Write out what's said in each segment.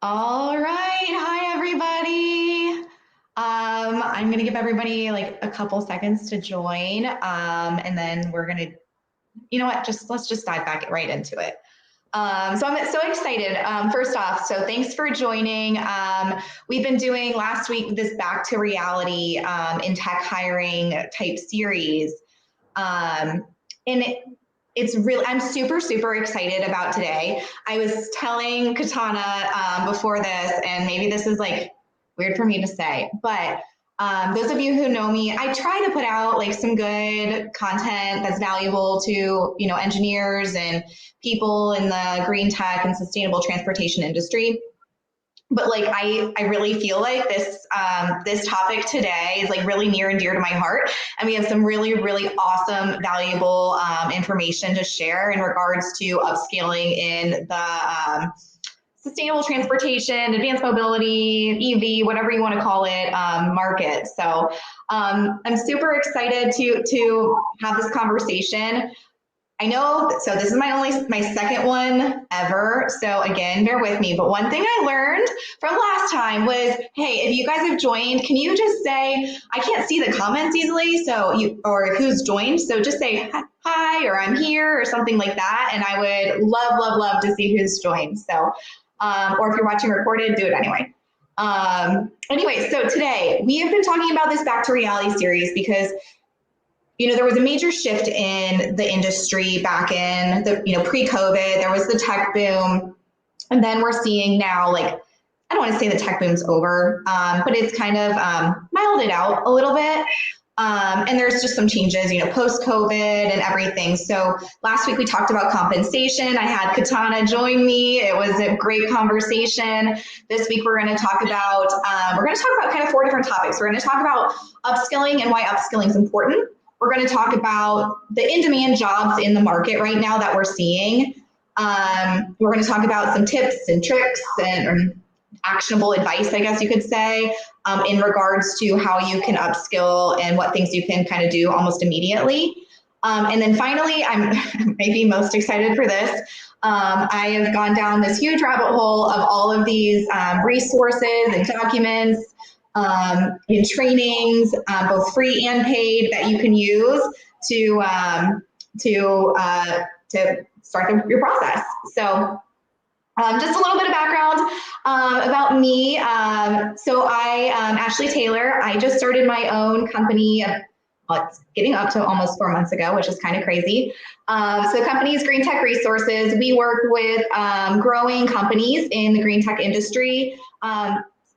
All right. Hi, everybody. I'm going to give everybody like a couple seconds to join. And then we're going to, you know what, let's just dive back right into it. So I'm so excited. First off, so thanks for joining. We've been doing last week this back to reality in tech hiring type series. And it's really, I'm super, super excited about today. I was telling Katana before this, and maybe this is like weird for me to say, but those of you who know me, I try to put out like some good content that's valuable to, engineers and people in the green tech and sustainable transportation industry. But like I really feel like this topic today is like really near and dear to my heart, and we have some really, really awesome, valuable information to share in regards to upscaling in the sustainable transportation, advanced mobility, EV, whatever you want to call it, market. So I'm super excited to have this conversation. I know, so this is my second one ever. So again, bear with me. But one thing I learned from last time was, hey, if you guys have joined, can you just say, I can't see the comments easily, or who's joined. So just say hi, or I'm here, or something like that. And I would love, love, love to see who's joined. So, or if you're watching recorded, do it anyway. Anyway, so today we have been talking about this Back to Reality series because there was a major shift in the industry back in the, pre-COVID. There was the tech boom. And then we're seeing now, like, I don't want to say the tech boom's over, but it's kind of mild it out a little bit. And there's just some changes, post-COVID and everything. So last week we talked about compensation. I had Katana join me. It was a great conversation. This week we're going to talk about kind of 4 different topics. We're going to talk about upskilling and why upskilling is important. We're going to talk about the in-demand jobs in the market right now that we're seeing. We're going to talk about some tips and tricks and actionable advice, I guess you could say, in regards to how you can upskill and what things you can kind of do almost immediately. And then finally, I'm maybe most excited for this. I have gone down this huge rabbit hole of all of these resources and documents, in trainings, both free and paid, that you can use to start your process. So just a little bit of background about me. So I am Ashley Taylor. I just started my own company. It's getting up to almost 4 months ago, which is kind of crazy. So the company is Green Tech Resources. We work with growing companies in the green tech industry,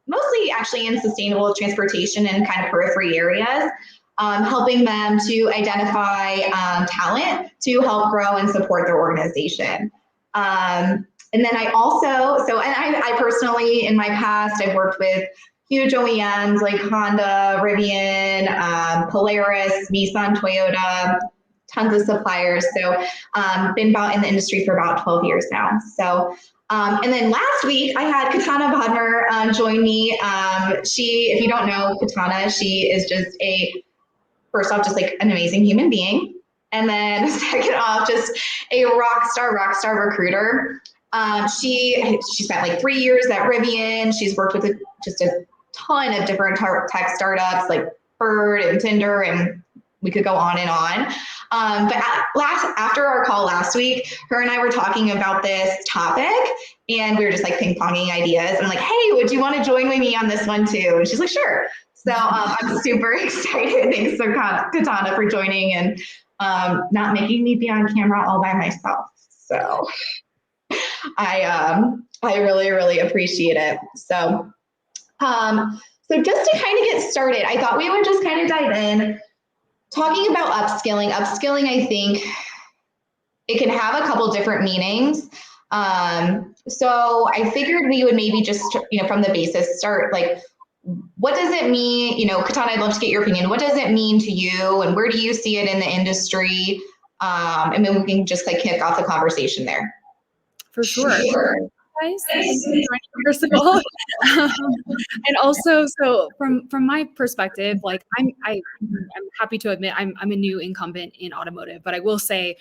mostly actually in sustainable transportation and kind of periphery areas, helping them to identify talent to help grow and support their organization. And then I personally, in my past, I've worked with huge OEMs like Honda, Rivian, Polaris, Nissan, Toyota, tons of suppliers. So been about in the industry for about 12 years now. So and then last week I had Katana Bodmer join me. If you don't know Katana, she is just first off, just like an amazing human being. And then second off, just a rock star recruiter. She spent like 3 years at Rivian. She's worked with just a ton of different tech startups like Bird and Tinder, and we could go on and on. But after our call last week, her and I were talking about this topic, and we were just like ping-ponging ideas. And I'm like, hey, would you want to join with me on this one too? And she's like, sure. So I'm super excited. Thanks to Katana for joining and not making me be on camera all by myself. So I really, really appreciate it. So just to kind of get started, I thought we would just kind of dive in. Talking about upskilling, I think it can have a couple different meanings. So I figured we would maybe just, from the basis start, like, what does it mean? Katana, I'd love to get your opinion. What does it mean to you, and where do you see it in the industry? And then we can just like kick off the conversation there. For sure. Guys, first of all, and also, so from my perspective, like I'm happy to admit I'm a new incumbent in automotive, but I will say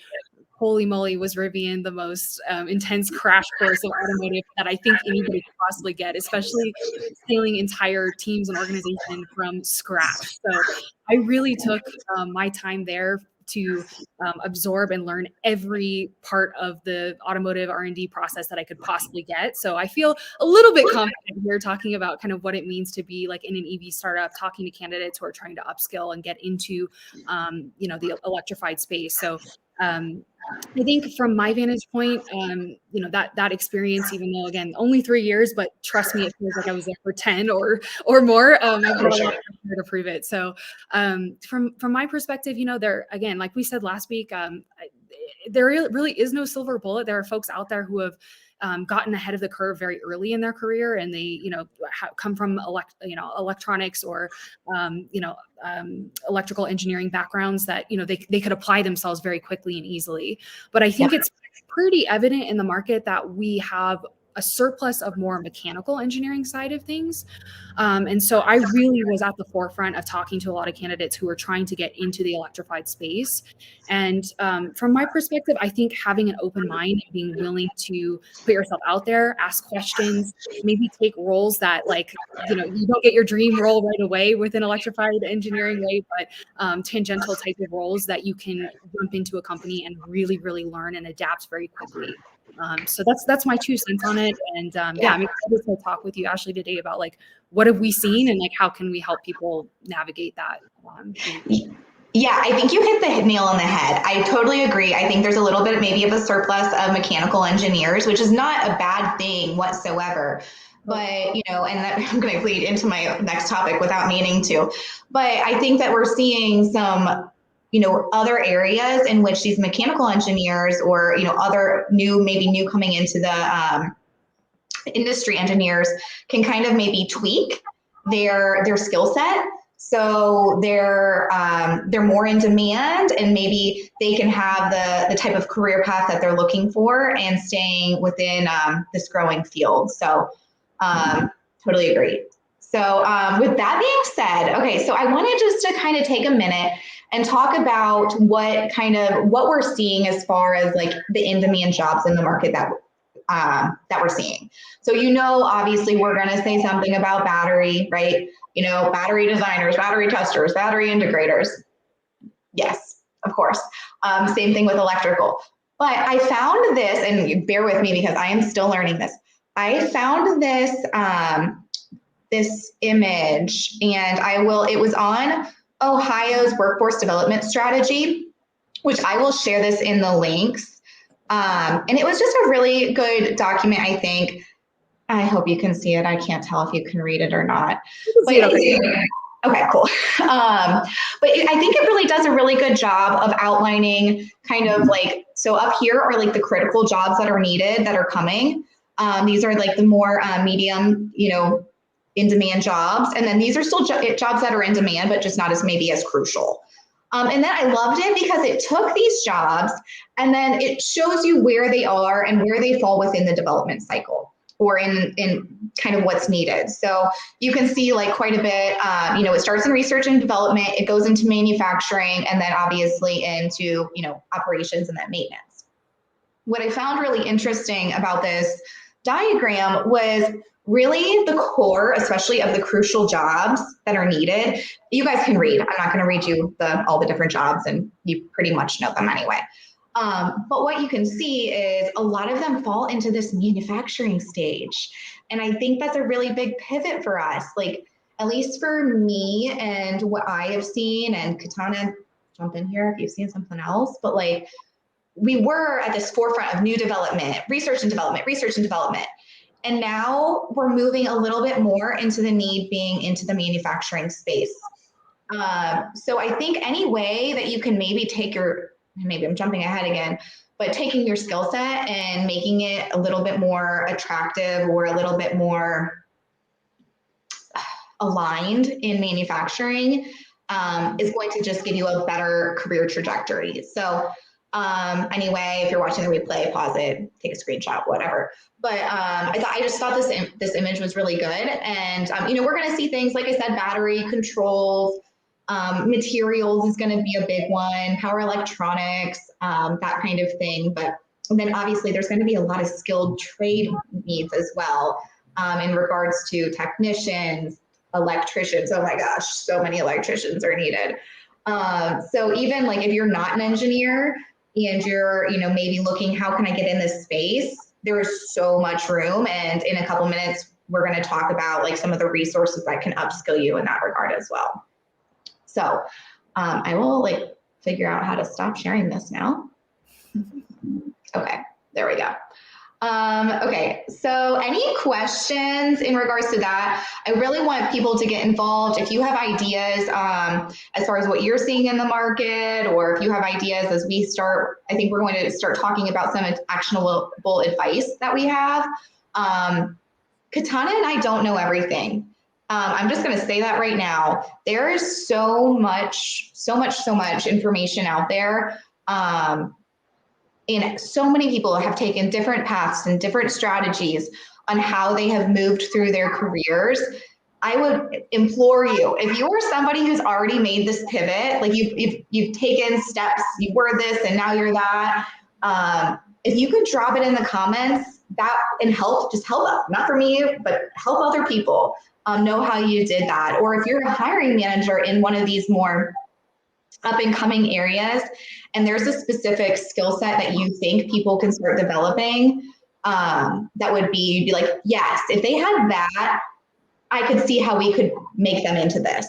holy moly, was Rivian the most intense crash course of automotive that I think anybody could possibly get, especially scaling entire teams and organization from scratch. So I really took my time there to absorb and learn every part of the automotive R&D process that I could possibly get. So I feel a little bit confident here talking about kind of what it means to be like in an EV startup, talking to candidates who are trying to upskill and get into, the electrified space. So I think from my vantage point, that experience, even though again only 3 years, but trust me, it feels like I was there for 10 or more. I've got a lot to prove it. So from my perspective, there again, like we said last week, there really is no silver bullet. There are folks out there who have gotten ahead of the curve very early in their career, and they come from electronics or electrical engineering backgrounds that they could apply themselves very quickly and easily. But I think it's pretty evident in the market that we have a surplus of more mechanical engineering side of things. And so I really was at the forefront of talking to a lot of candidates who were trying to get into the electrified space. And from my perspective, I think having an open mind, being willing to put yourself out there, ask questions, maybe take roles that you don't get your dream role right away within electrified engineering, right? But tangential type of roles that you can jump into a company and really, really learn and adapt very quickly. So that's my 2 cents on it. And I'm excited to talk with you, Ashley, today about what have we seen and how can we help people navigate that? Yeah, I think you hit the nail on the head. I totally agree. I think there's a little bit maybe of a surplus of mechanical engineers, which is not a bad thing whatsoever. But, and that, I'm going to lead into my next topic without meaning to. But I think that we're seeing some other areas in which these mechanical engineers or, other new coming into the industry engineers can kind of maybe tweak their skill set. So they're more in demand, and maybe they can have the type of career path that they're looking for and staying within this growing field. So totally agree. So with that being said, okay, so I wanted just to kind of take a minute and talk about what we're seeing as far as the in-demand jobs in the market that we're seeing. So, obviously we're going to say something about battery, right? Battery designers, battery testers, battery integrators. Yes, of course. Same thing with electrical. But I found this, and bear with me because I am still learning this. I found this this image, and it was on Ohio's workforce development strategy, which I will share this in the links. And it was just a really good document, I think. I hope you can see it. I can't tell if you can read it or not. But okay, cool. But I think it really does a really good job of outlining so up here are the critical jobs that are needed, that are coming. These are the more medium, in-demand jobs. And then these are still jobs that are in demand, but just not maybe as crucial. And then I loved it because it took these jobs and then it shows you where they are and where they fall within the development cycle or in kind of what's needed. So you can see quite a bit, it starts in research and development, it goes into manufacturing, and then obviously into, operations and then maintenance. What I found really interesting about this diagram was really the core, especially of the crucial jobs that are needed. You guys can read. I'm not going to read you all the different jobs, and you pretty much know them anyway. But what you can see is a lot of them fall into this manufacturing stage. And I think that's a really big pivot for us. At least for me and what I have seen, and Katana, jump in here if you've seen something else, but we were at this forefront of new development, research and development. And now we're moving a little bit more into the need being into the manufacturing space. So I think any way that you can maybe maybe I'm jumping ahead again, but taking your skill set and making it a little bit more attractive or a little bit more aligned in manufacturing is going to just give you a better career trajectory. So anyway, if you're watching the replay, pause it, take a screenshot, whatever. But I just thought this image was really good. And, we're going to see things, like I said, battery controls, Materials is going to be a big one, power electronics, that kind of thing. But then obviously there's going to be a lot of skilled trade needs as well, in regards to technicians, electricians. Oh my gosh, so many electricians are needed. So even like if you're not an engineer and you're, maybe looking, how can I get in this space? There is so much room. And in a couple minutes, we're going to talk about like some of the resources that can upskill you in that regard as well. So I will like figure out how to stop sharing this now. Okay, there we go. Okay, so any questions in regards to that? I really want people to get involved. If you have ideas as far as what you're seeing in the market, or if you have ideas as we start, I think we're going to start talking about some actionable advice that we have. Katana and I don't know everything. I'm just going to say that right now. There is so much information out there. And so many people have taken different paths and different strategies on how they have moved through their careers. I would implore you, if you are somebody who's already made this pivot, like you've taken steps, you were this and now you're that, if you could drop it in the comments, that and just help us, not for me, but help other people know how you did that. Or if you're a hiring manager in one of these more up and coming areas, and there's a specific skill set that you think people can start developing, that would be like, yes, if they had that, I could see how we could make them into this.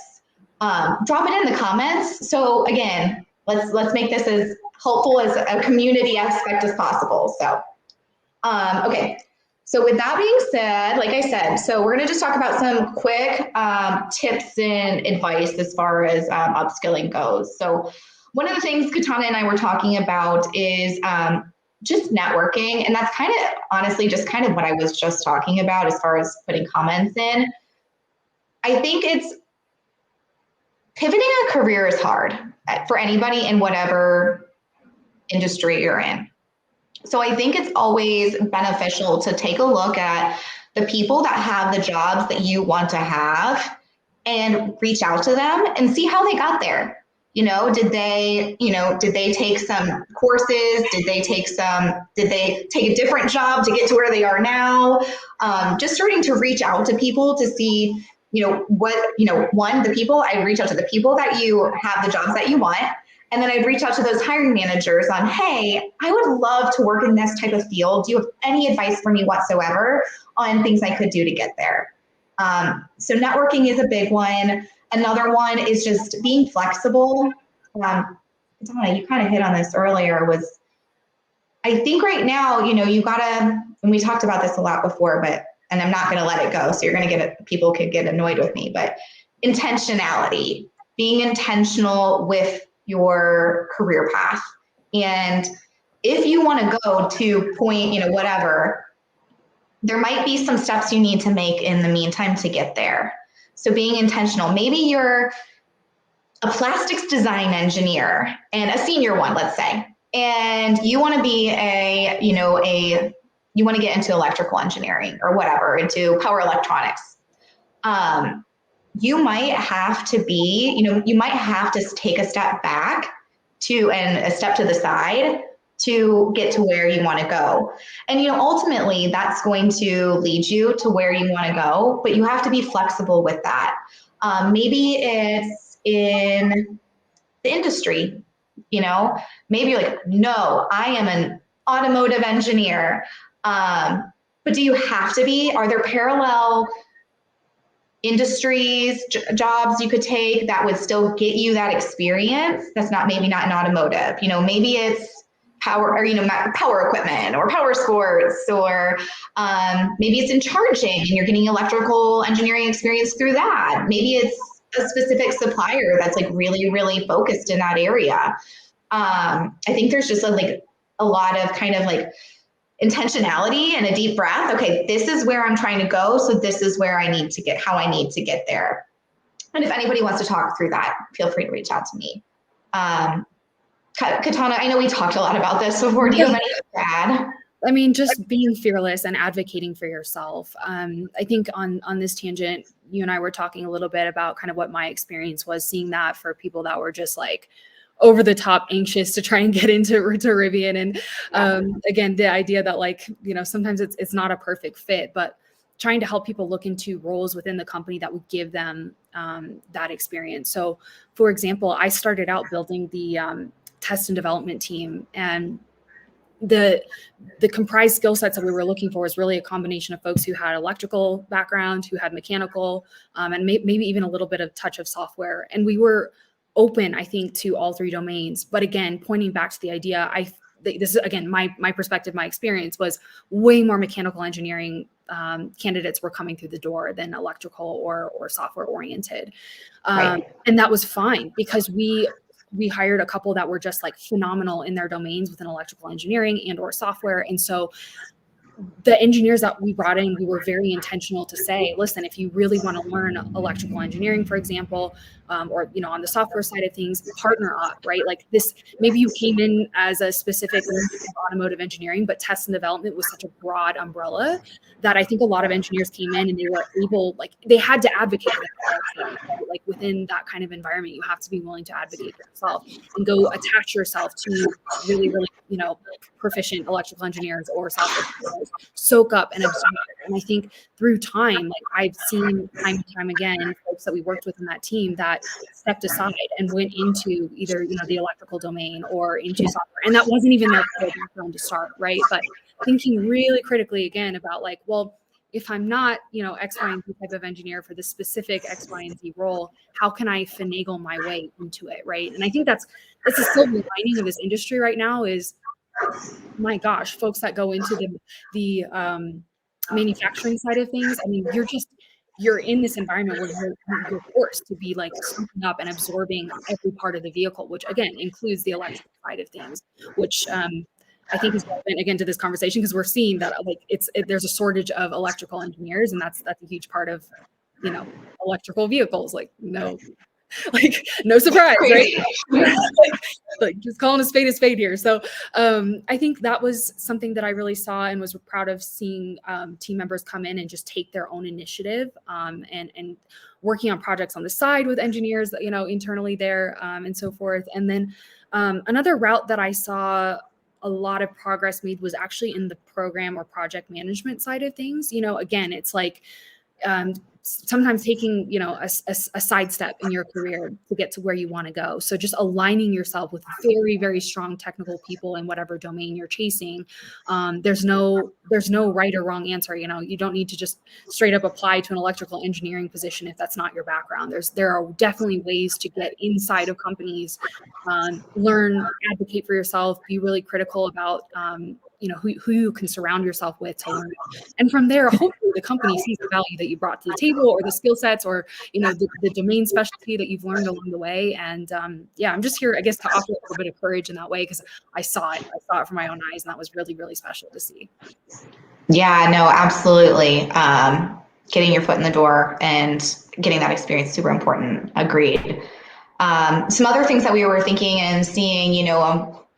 Drop it in the comments. So again, let's make this as helpful as a community aspect as possible. So, okay. So with that being said, like I said, so we're going to just talk about some quick tips and advice as far as upskilling goes. So one of the things Katana and I were talking about is just networking. And that's kind of honestly just kind of what I was just talking about as far as putting comments in. I think it's pivoting a career is hard for anybody in whatever industry you're in. So I think it's always beneficial to take a look at the people that have the jobs that you want to have and reach out to them and see how they got there. Did they take some courses? Did they take a different job to get to where they are now? Just starting to reach out to people to see, the people, I reach out to the people that you have the jobs that you want. And then I'd reach out to those hiring managers on, hey, I would love to work in this type of field. Do you have any advice for me whatsoever on things I could do to get there? So networking is a big one. Another one is just being flexible. Donna, you kind of hit on this earlier, was I think right now, you gotta, and we talked about this a lot before, and I'm not gonna let it go. So you're gonna people could get annoyed with me, but intentionality, being intentional with your career path. And if you want to go to point, whatever, there might be some steps you need to make in the meantime to get there. So being intentional, maybe you're a plastics design engineer and a senior one, let's say, and you want to be you want to get into electrical engineering or whatever, into power electronics. You might have to you might have to take a step back and a step to the side to get to where you want to go. And, ultimately that's going to lead you to where you want to go, but you have to be flexible with that. Maybe it's in the industry, maybe you're like, no, I am an automotive engineer. But do you have to be? Are there parallel industries, jobs you could take that would still get you that experience? That's maybe not in automotive. Maybe it's power or power equipment or power sports, or maybe it's in charging and you're getting electrical engineering experience through that. Maybe it's a specific supplier that's like really, really focused in that area. I think there's just a lot of kind of like intentionality and a deep breath. Okay, this is where I'm trying to go. So this is where how I need to get there. And if anybody wants to talk through that, feel free to reach out to me. Katana, I know we talked a lot about this before. Do you have anything to add? I mean, just being fearless and advocating for yourself. I think on this tangent, you and I were talking a little bit about kind of what my experience was seeing that for people that were just like over the top anxious to try and get into Rivian. And again, the idea that like, sometimes it's not a perfect fit, but trying to help people look into roles within the company that would give them that experience. So for example, I started out building the test and development team, and the comprised skill sets that we were looking for was really a combination of folks who had electrical background, who had mechanical, and maybe even a little bit of touch of software. And we were open, I think, to all three domains. But again, pointing back to the idea, this is again my perspective, my experience was way more mechanical engineering candidates were coming through the door than electrical or software oriented, and that was fine because we hired a couple that were just like phenomenal in their domains within electrical engineering and or software. And so the engineers that we brought in, we were very intentional to say, listen, if you really want to learn electrical engineering, for example, or, on the software side of things, partner up, right? Like this, maybe you came in as a specific automotive engineering, but test and development was such a broad umbrella that I think a lot of engineers came in and they were able, like they had to advocate for themselves. Like within that kind of environment, you have to be willing to advocate for yourself and go attach yourself to really, really, proficient electrical engineers or software engineers, soak up and absorb. And I think through time, like I've seen time and time again, folks that we worked with in that team that stepped aside and went into either, the electrical domain or into software. And that wasn't even their background to start, right? But thinking really critically again about like, well, if I'm not, X, Y, and Z type of engineer for the specific X, Y, and Z role, how can I finagle my way into it, right? And I think that's a silver lining of this industry right now is, my gosh, folks that go into the manufacturing side of things. I mean, you're in this environment where you're forced to be like scooping up and absorbing every part of the vehicle, which again includes the electrical side of things, which I think is relevant again to this conversation because we're seeing that like there's a shortage of electrical engineers, and that's a huge part of electrical vehicles. Like no surprise, right? like just calling a spade here. So I think that was something that I really saw and was proud of seeing team members come in and just take their own initiative and working on projects on the side with engineers, internally there and so forth. And then another route that I saw a lot of progress made was actually in the program or project management side of things. Again, it's like sometimes taking, a sidestep in your career to get to where you want to go. So just aligning yourself with very, very strong technical people in whatever domain you're chasing. There's no right or wrong answer. You don't need to just straight up apply to an electrical engineering position if that's not your background. There are definitely ways to get inside of companies, learn, advocate for yourself, be really critical about, who you can surround yourself with to learn. And from there, hopefully the company sees the value that you brought to the table or the skill sets or, the domain specialty that you've learned along the way. And I'm just here, I guess, to offer a little bit of courage in that way because I saw it from my own eyes, and that was really, really special to see. Yeah, no, absolutely. Getting your foot in the door and getting that experience, super important. Agreed. Some other things that we were thinking and seeing,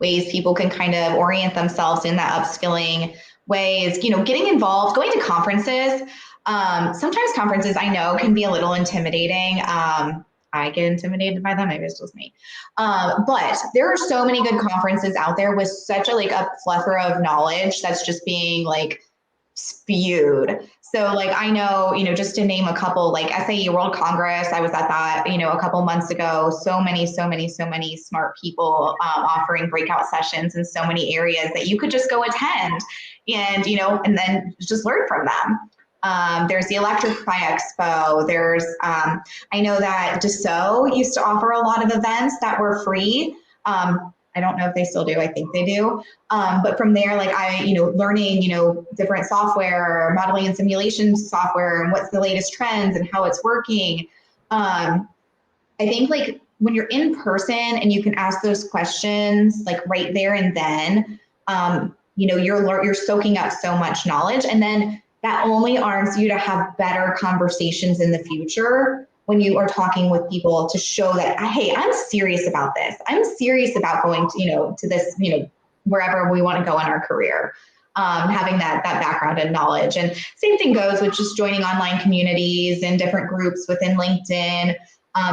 ways people can kind of orient themselves in that upskilling way is, getting involved, going to conferences. Sometimes conferences I know can be a little intimidating. I get intimidated by them. Maybe it's just me. But there are so many good conferences out there with such a plethora of knowledge that's just being like spewed. So I know, just to name a couple, like SAE World Congress, I was at that, a couple months ago. So many smart people offering breakout sessions in so many areas that you could just go attend and, and then just learn from them. There's the Electrify Expo. There's, I know that Dassault used to offer a lot of events that were free. I don't know if they still do. I think they do. But from there, learning, different software, modeling and simulation software, and what's the latest trends and how it's working. I think when you're in person and you can ask those questions right there and then, you're soaking up so much knowledge, and then that only arms you to have better conversations in the future when you are talking with people to show that, hey, I'm serious about this. I'm serious about going to, to this, wherever we want to go in our career. having that background and knowledge. And same thing goes with just joining online communities and different groups within LinkedIn.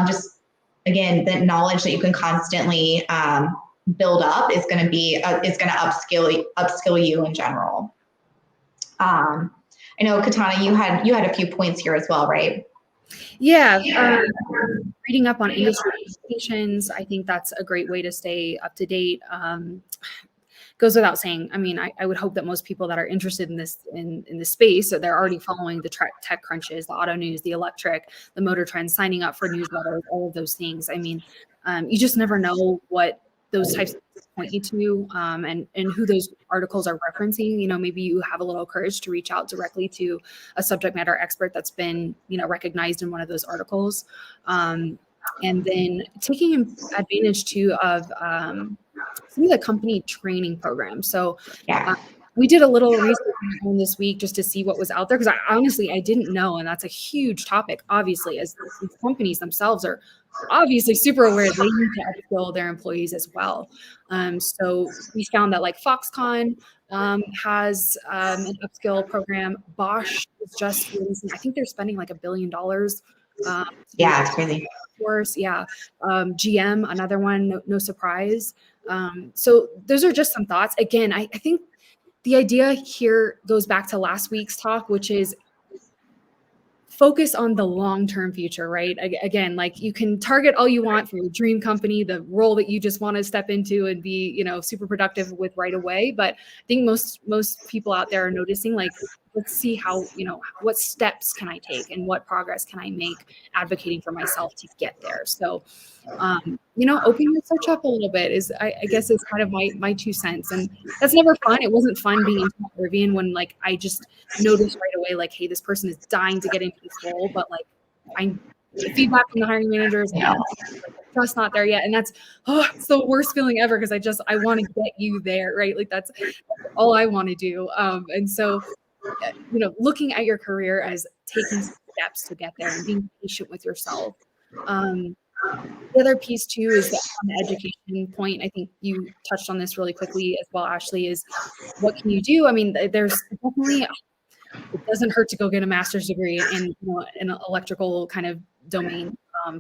Just again, the knowledge that you can constantly build up is going to upskill you in general. I know, Katana, you had a few points here as well, right? Yeah, reading up on industry presentations, I think that's a great way to stay up to date. Goes without saying. I mean, I would hope that most people that are interested in this space, so they're already following the tech crunches, the auto news, the electric, the motor trends, signing up for newsletters, all of those things. I mean, you just never know what those types of things point you to, and who those articles are referencing. You know, maybe you have a little courage to reach out directly to a subject matter expert that's been, you know, recognized in one of those articles, and then taking advantage too of some of the company training programs. So we did a little research on this week just to see what was out there, because I didn't know, and that's a huge topic, obviously, as these companies themselves are obviously super aware they need to upskill their employees as well. So we found that like Foxconn has an upskill program. Bosch is just releasing, I think they're spending like $1 billion. Yeah, it's crazy. Course, yeah. GM, another one, no surprise. So those are just some thoughts. Again, I think the idea here goes back to last week's talk, which is focus on the long-term future, right? Again, like you can target all you want for your dream company, the role that you just want to step into and be, you know, super productive with right away. But I think most people out there are noticing, like, let's see how, you know, what steps can I take and what progress can I make advocating for myself to get there. So, you know, open your search up a little bit is, I guess, is kind of my 2 cents. And that's never fun. It wasn't fun being in Rivian when like I just noticed right away, like, hey, this person is dying to get into this role, but like the feedback from the hiring managers, like, just not there yet. And that's it's the worst feeling ever, because I want to get you there, right? Like that's all I want to do. And so, you know, looking at your career as taking steps to get there and being patient with yourself. The other piece too is that on the education point, I think you touched on this really quickly as well, Ashley, is what can you do? I mean, there's definitely, it doesn't hurt to go get a master's degree in, you know, an electrical kind of domain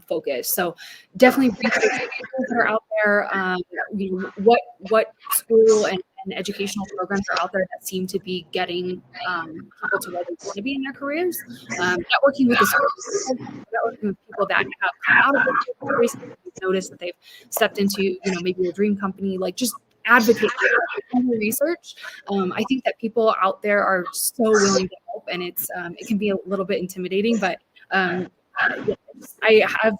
focus. So definitely research that are out there. You know, what school and educational programs are out there that seem to be getting people to where they want to be in their careers. Networking with people that have come out of it recently, noticed that they've stepped into, you know, maybe a dream company, like just advocate for research. I think that people out there are so willing to help, and it can be a little bit intimidating, but I have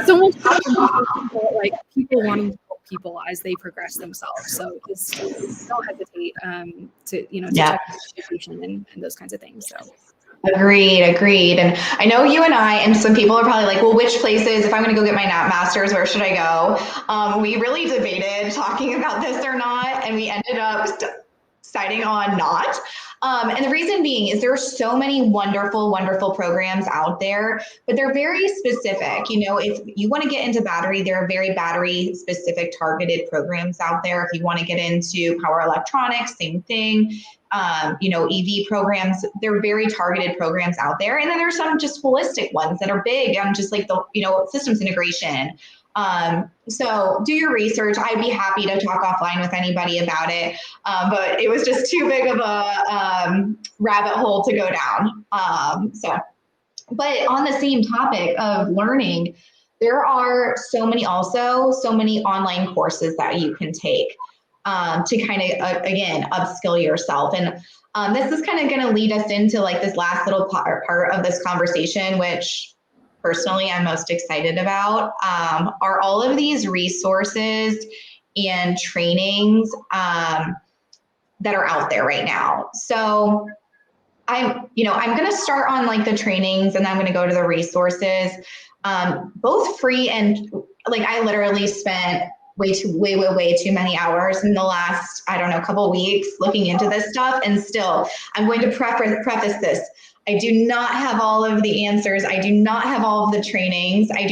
so much people, like people wanting to help people as they progress themselves. So just don't hesitate to, you know, to check education and those kinds of things. So. Agreed. And I know you and I, and some people are probably like, well, which places, if I'm going to go get my master's, where should I go? We really debated talking about this or not, and we ended up deciding on not. And the reason being is there are so many wonderful, wonderful programs out there, but they're very specific. You know, if you want to get into battery, there are very battery specific targeted programs out there. If you want to get into power electronics, same thing. You know, EV programs, they're very targeted programs out there. And then there's some just holistic ones that are big on just like the, you know, systems integration. So do your research. I'd be happy to talk offline with anybody about it. But it was just too big of a rabbit hole to go down. But on the same topic of learning, there are so many online courses that you can take to kind of, again, upskill yourself. And this is kind of going to lead us into like this last little part of this conversation, which personally I'm most excited about, are all of these resources and trainings that are out there right now. So I'm going to start on like the trainings, and then I'm going to go to the resources, both free and like I literally spent way too many hours in the last, I don't know, couple weeks looking into this stuff. And still, I'm going to preface this. I do not have all of the answers. I do not have all of the trainings. I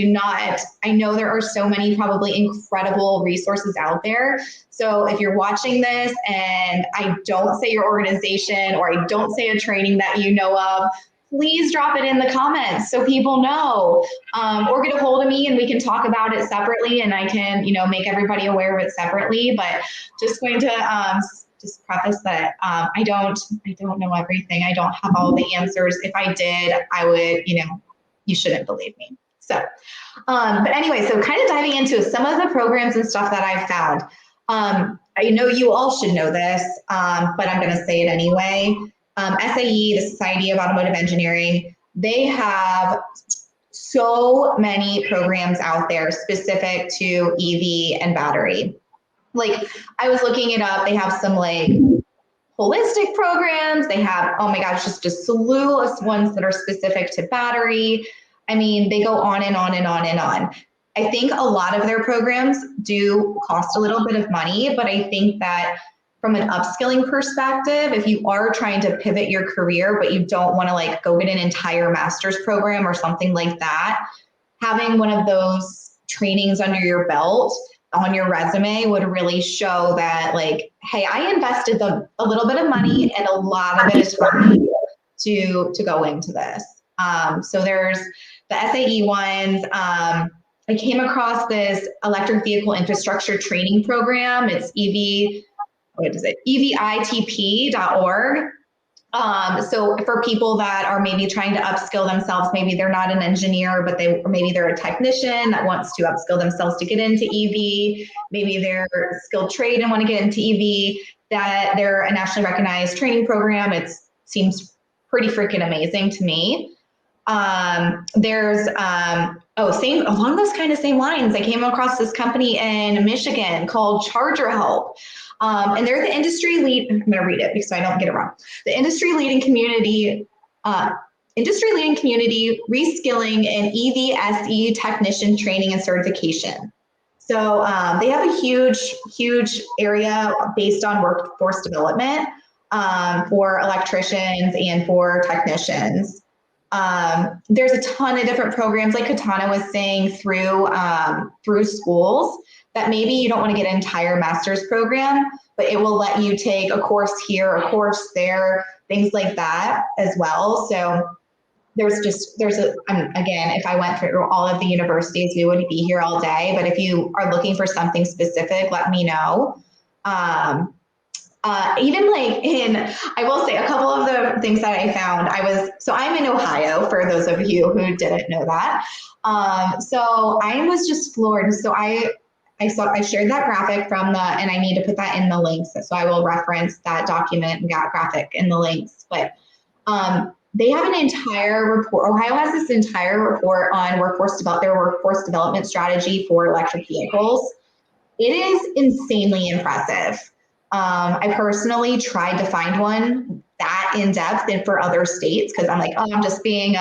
know there are so many probably incredible resources out there. So if you're watching this and I don't say your organization or I don't say a training that you know of, please drop it in the comments so people know, or get a hold of me and we can talk about it separately and I can, make everybody aware of it separately. But just going to just preface that I don't know everything. I don't have all the answers. If I did, I would, you shouldn't believe me. So, but anyway, so kind of diving into some of the programs and stuff that I've found. I know you all should know this, but I'm going to say it anyway. SAE, the Society of Automotive Engineering, they have so many programs out there specific to EV and battery. Like, I was looking it up. They have some like holistic programs. They have, oh my gosh, just a slew of ones that are specific to battery. I mean, they go on and on and on and on. I think a lot of their programs do cost a little bit of money, but I think that from an upskilling perspective, if you are trying to pivot your career, but you don't want to like go get an entire master's program or something like that, having one of those trainings under your belt on your resume would really show that, like, hey, I invested a little bit of money and a lot of it is fun to go into this. So there's the SAE ones. I came across this electric vehicle infrastructure training program. It's evitp.org. So for people that are maybe trying to upskill themselves, maybe they're not an engineer, but maybe they're a technician that wants to upskill themselves to get into EV. Maybe they're skilled trade and want to get into EV, that they're a nationally recognized training program. It seems pretty freaking amazing to me. There's, same along those kind of same lines. I came across this company in Michigan called ChargedUp. And they're the industry lead. I'm going to read it because I don't get it wrong. The industry leading community reskilling in EVSE technician training and certification. So they have a huge area based on workforce development for electricians and for technicians. There's a ton of different programs, like Katana was saying, through schools, that maybe you don't want to get an entire master's program, but it will let you take a course here, a course there, things like that as well. So again, if I went through all of the universities, we would be here all day. But if you are looking for something specific, let me know. Even I will say a couple of the things that I found, I'm in Ohio, for those of you who didn't know that. So I was just floored. So I shared that graphic and I need to put that in the links. So I will reference that document and that graphic in the links. But they have an entire report. Ohio has this entire report on their workforce development strategy for electric vehicles. It is insanely impressive. I personally tried to find one that in depth and for other states, because I'm like, I'm just being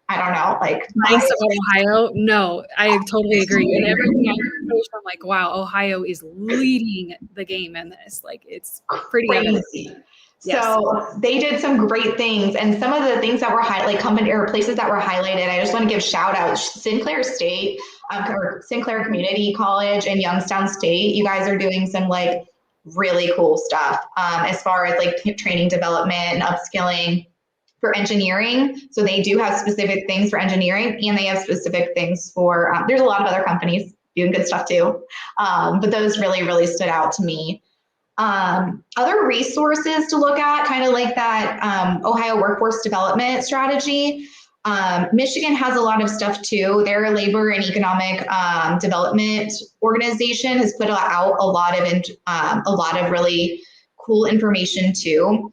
I don't know, like nice about Ohio. No, I totally agree. And everything I'm like, wow, Ohio is leading the game in this. Like, it's pretty crazy. Yes. So they did some great things, and some of the things that were company or places that were highlighted, I just want to give shout out. Sinclair State, or Sinclair Community College in Youngstown State. You guys are doing some really cool stuff as far as training development and upskilling for engineering. So they do have specific things for engineering, and they have specific things for, there's a lot of other companies doing good stuff too. But those really stood out to me. Other resources to look at, kind of like that Ohio workforce development strategy. Michigan has a lot of stuff too. Their labor and economic development organization has put out a lot of really cool information too.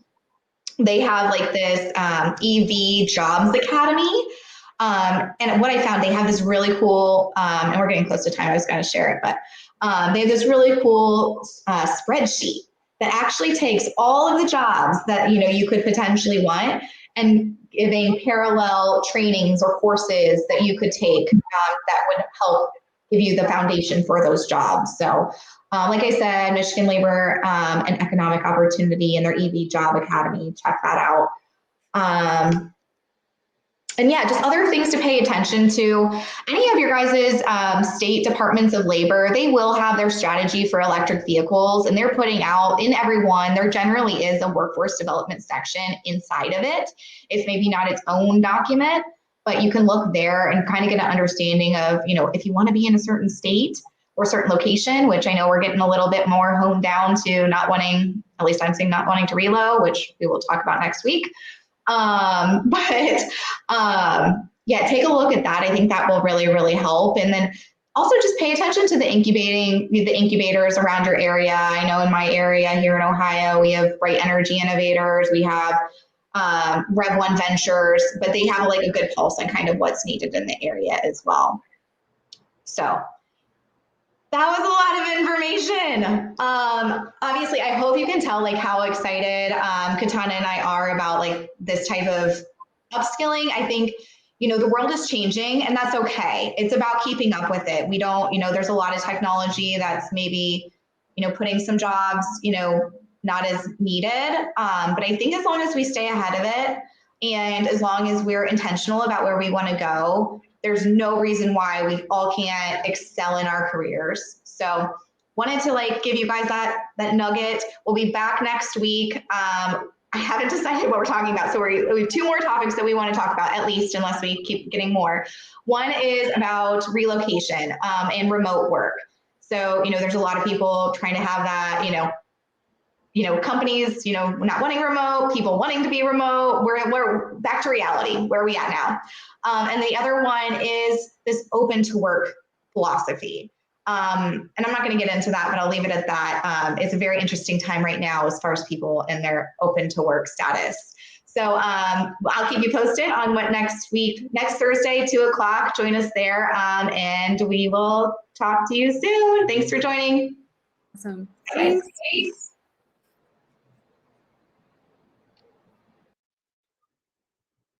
They have this EV Jobs Academy. And what I found, they have this really cool, and we're getting close to time, I was going to share it, but they have this really cool spreadsheet that actually takes all of the jobs that you could potentially want, and giving parallel trainings or courses that you could take that would help give you the foundation for those jobs. So like I said, Michigan Labor and Economic Opportunity and their EV Job Academy, check that out. And yeah, just other things to pay attention to. Any of your guys' state departments of labor, they will have their strategy for electric vehicles, and they're putting out in every one, there generally is a workforce development section inside of it. It's maybe not its own document, but you can look there and kind of get an understanding of, if you want to be in a certain state or certain location, which I know we're getting a little bit more honed down to not wanting, at least I'm saying not wanting to reload, which we will talk about next week. But yeah, take a look at that. I think that will really, really help. And then also just pay attention to the incubators around your area. I know in my area here in Ohio, we have Bright Energy Innovators, we have Rev One Ventures, but they have like a good pulse on kind of what's needed in the area as well. So that was a lot of information. Obviously, I hope you can tell like how excited Katana and I are about like this type of upskilling. I think, the world is changing and that's okay. It's about keeping up with it. We don't, there's a lot of technology that's maybe, putting some jobs, not as needed. But I think as long as we stay ahead of it and as long as we're intentional about where we want to go, there's no reason why we all can't excel in our careers. So wanted to like give you guys that nugget. We'll be back next week. I haven't decided what we're talking about. So we have two more topics that we want to talk about, at least, unless we keep getting more. One is about relocation and remote work. So, there's a lot of people trying to have that, companies, not wanting remote, people wanting to be remote. We're back to reality. Where are we at now? And the other one is this open to work philosophy. And I'm not going to get into that, but I'll leave it at that. It's a very interesting time right now as far as people and their open to work status. So I'll keep you posted on what next Thursday, 2:00, join us there. And we will talk to you soon. Thanks for joining. Awesome. Thanks.